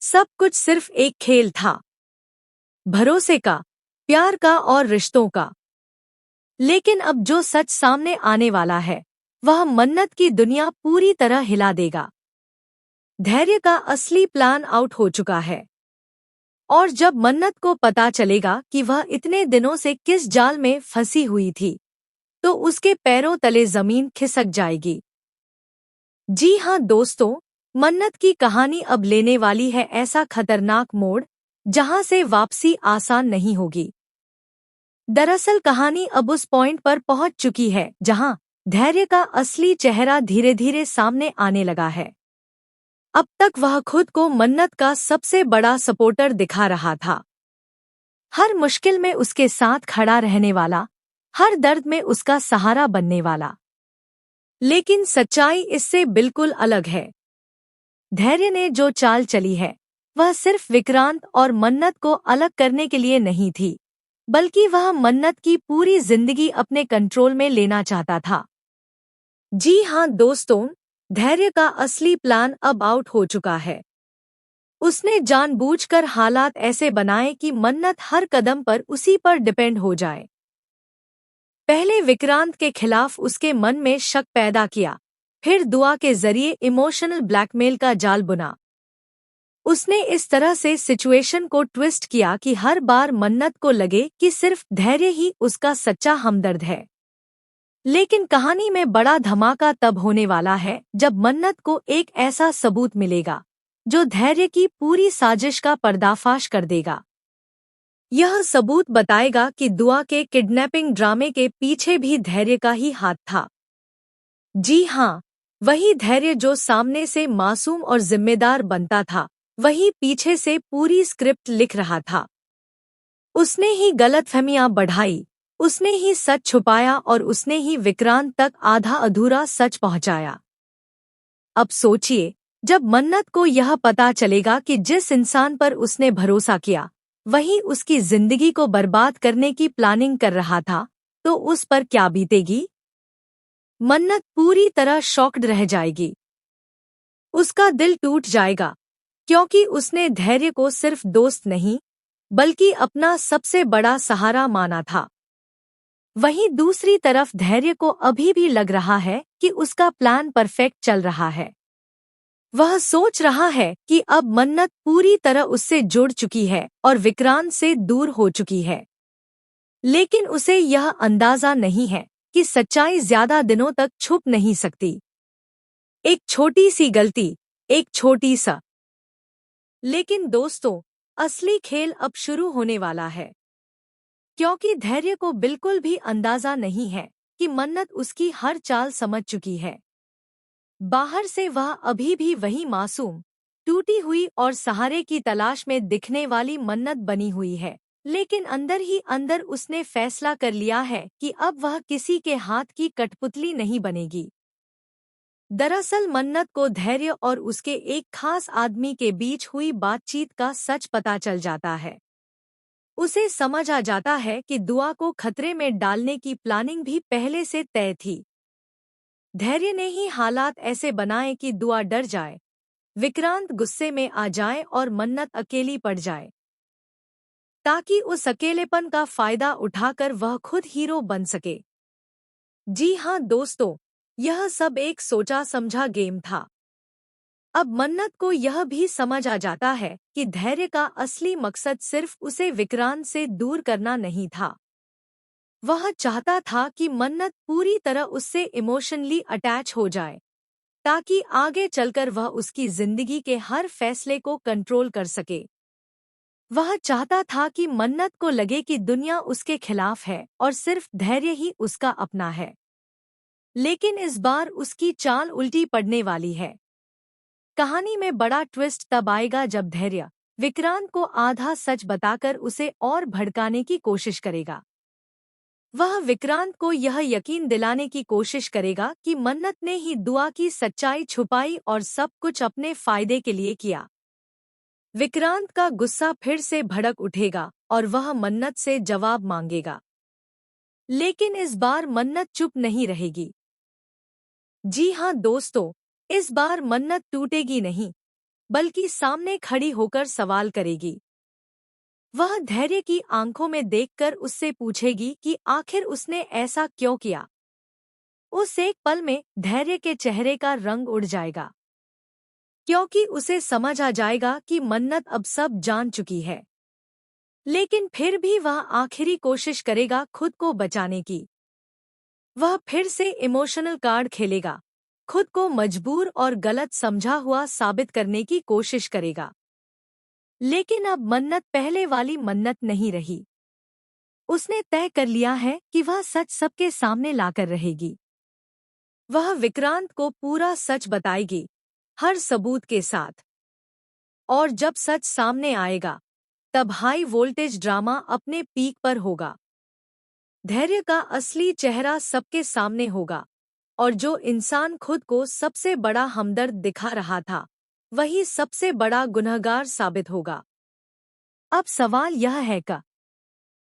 सब कुछ सिर्फ एक खेल था, भरोसे का, प्यार का और रिश्तों का। लेकिन अब जो सच सामने आने वाला है, वह मन्नत की दुनिया पूरी तरह हिला देगा। धैर्य का असली प्लान आउट हो चुका है। और जब मन्नत को पता चलेगा कि वह इतने दिनों से किस जाल में फंसी हुई थी, तो उसके पैरों तले जमीन खिसक जाएगी। जी हाँ दोस्तों, मन्नत की कहानी अब लेने वाली है ऐसा खतरनाक मोड़, जहां से वापसी आसान नहीं होगी। दरअसल कहानी अब उस पॉइंट पर पहुंच चुकी है जहां धैर्य का असली चेहरा धीरे धीरे सामने आने लगा है। अब तक वह खुद को मन्नत का सबसे बड़ा सपोर्टर दिखा रहा था, हर मुश्किल में उसके साथ खड़ा रहने वाला, हर दर्द में उसका सहारा बनने वाला। लेकिन सच्चाई इससे बिल्कुल अलग है। धैर्य ने जो चाल चली है, वह सिर्फ विक्रांत और मन्नत को अलग करने के लिए नहीं थी, बल्कि वह मन्नत की पूरी जिंदगी अपने कंट्रोल में लेना चाहता था। जी हाँ दोस्तों, धैर्य का असली प्लान अब आउट हो चुका है। उसने जानबूझकर हालात ऐसे बनाए कि मन्नत हर कदम पर उसी पर डिपेंड हो जाए। पहले विक्रांत के खिलाफ उसके मन में शक पैदा किया, फिर दुआ के जरिए इमोशनल ब्लैकमेल का जाल बुना। उसने इस तरह से सिचुएशन को ट्विस्ट किया कि हर बार मन्नत को लगे कि सिर्फ धैर्य ही उसका सच्चा हमदर्द है। लेकिन कहानी में बड़ा धमाका तब होने वाला है जब मन्नत को एक ऐसा सबूत मिलेगा जो धैर्य की पूरी साजिश का पर्दाफाश कर देगा। यह सबूत बताएगा कि दुआ के किडनैपिंग ड्रामे के पीछे भी धैर्य का ही हाथ था। जी हाँ, वही धैर्य जो सामने से मासूम और जिम्मेदार बनता था, वही पीछे से पूरी स्क्रिप्ट लिख रहा था। उसने ही गलतफहमियां बढ़ाई, उसने ही सच छुपाया और उसने ही विक्रांत तक आधा अधूरा सच पहुंचाया। अब सोचिए, जब मन्नत को यह पता चलेगा कि जिस इंसान पर उसने भरोसा किया, वही उसकी जिंदगी को बर्बाद करने की प्लानिंग कर रहा था, तो उस पर क्या बीतेगी? मन्नत पूरी तरह शॉक्ड रह जाएगी। उसका दिल टूट जाएगा, क्योंकि उसने धैर्य को सिर्फ दोस्त नहीं, बल्कि अपना सबसे बड़ा सहारा माना था। वहीं दूसरी तरफ धैर्य को अभी भी लग रहा है कि उसका प्लान परफेक्ट चल रहा है। वह सोच रहा है कि अब मन्नत पूरी तरह उससे जुड़ चुकी है और विक्रांत से दूर हो चुकी है। लेकिन उसे यह अंदाजा नहीं है कि सच्चाई ज्यादा दिनों तक छुप नहीं सकती। एक छोटी सी गलती, एक छोटी सा। लेकिन दोस्तों, असली खेल अब शुरू होने वाला है। क्योंकि धैर्य को बिल्कुल भी अंदाजा नहीं है कि मन्नत उसकी हर चाल समझ चुकी है। बाहर से वह अभी भी वही मासूम, टूटी हुई और सहारे की तलाश में दिखने वाली मन्नत बनी हुई है, लेकिन अंदर ही अंदर उसने फैसला कर लिया है कि अब वह किसी के हाथ की कठपुतली नहीं बनेगी। दरअसल मन्नत को धैर्य और उसके एक खास आदमी के बीच हुई बातचीत का सच पता चल जाता है। उसे समझ आ जाता है कि दुआ को खतरे में डालने की प्लानिंग भी पहले से तय थी। धैर्य ने ही हालात ऐसे बनाए कि दुआ डर जाए, विक्रांत गुस्से में आ जाए और मन्नत अकेली पड़ जाए, ताकि उस अकेलेपन का फायदा उठाकर वह खुद हीरो बन सके। जी हाँ दोस्तों, यह सब एक सोचा समझा गेम था। अब मन्नत को यह भी समझ आ जाता है कि धैर्य का असली मकसद सिर्फ उसे विक्रांत से दूर करना नहीं था। वह चाहता था कि मन्नत पूरी तरह उससे इमोशनली अटैच हो जाए, ताकि आगे चलकर वह उसकी जिंदगी के हर फैसले को कंट्रोल कर सके। वह चाहता था कि मन्नत को लगे कि दुनिया उसके खिलाफ है और सिर्फ धैर्य ही उसका अपना है। लेकिन इस बार उसकी चाल उल्टी पड़ने वाली है। कहानी में बड़ा ट्विस्ट तब आएगा जब धैर्य विक्रांत को आधा सच बताकर उसे और भड़काने की कोशिश करेगा। वह विक्रांत को यह यकीन दिलाने की कोशिश करेगा कि मन्नत ने ही दुआ की सच्चाई छुपाई और सब कुछ अपने फायदे के लिए किया। विक्रांत का गुस्सा फिर से भड़क उठेगा और वह मन्नत से जवाब मांगेगा। लेकिन इस बार मन्नत चुप नहीं रहेगी। जी हाँ दोस्तों, इस बार मन्नत टूटेगी नहीं, बल्कि सामने खड़ी होकर सवाल करेगी। वह धैर्य की आंखों में देखकर उससे पूछेगी कि आखिर उसने ऐसा क्यों किया। उस एक पल में धैर्य के चेहरे का रंग उड़ जाएगा, क्योंकि उसे समझ आ जाएगा कि मन्नत अब सब जान चुकी है। लेकिन फिर भी वह आखिरी कोशिश करेगा खुद को बचाने की। वह फिर से इमोशनल कार्ड खेलेगा, खुद को मजबूर और गलत समझा हुआ साबित करने की कोशिश करेगा। लेकिन अब मन्नत पहले वाली मन्नत नहीं रही। उसने तय कर लिया है कि वह सच सबके सामने लाकर रहेगी। वह विक्रांत को पूरा सच बताएगी, हर सबूत के साथ। और जब सच सामने आएगा, तब हाई वोल्टेज ड्रामा अपने पीक पर होगा। धैर्य का असली चेहरा सबके सामने होगा, और जो इंसान खुद को सबसे बड़ा हमदर्द दिखा रहा था, वही सबसे बड़ा गुनहगार साबित होगा। अब सवाल यह है कि